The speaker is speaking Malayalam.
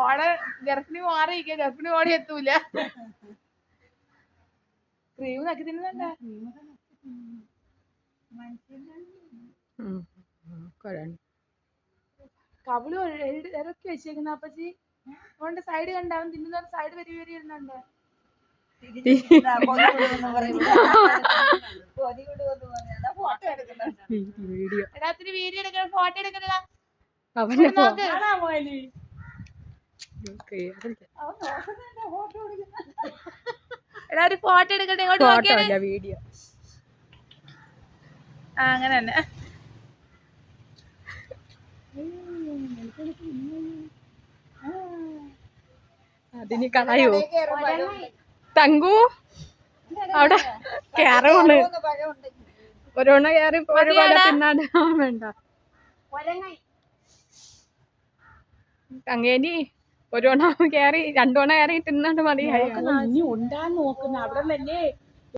ഓടെ ഗർഭിണി മാറിയിരിക്കുക, ഗർഭിണി ഓടി എത്തൂല. ക്രീം നക്കി തിന്നുന്നുണ്ടാ? കവിള് ഇറക്കി വെച്ചേക്കുന്ന അപ്പച്ചി അതുകൊണ്ട് സൈഡ് കണ്ടാവും തിന്നുന്ന സൈഡ് വരി വരി ഇരുന്നുണ്ട്. എടാത്തിന് വീഡിയോ എടുക്കണം, ഫോട്ടോ എടുക്കണ എല്ലാരും ഫോട്ടോ എടുക്കട്ടെ. ഇങ്ങോട്ട് നോക്കിയാ വീഡിയോ. അങ്ങനെ തന്നെ. അതിന് കളയോ തങ്കു അവിടെ കേറുണ്ട്. ഒരെണ്ണ കയറി തിന്നാണ്ട് വേണ്ട അങ്ങേനി ഒരെണ്ണ കയറി രണ്ടെണ്ണ കയറി തിന്നാണ്ട് മതി. ഇനി ഉണ്ടാന്ന് നോക്കുന്ന അവിടെ തന്നെ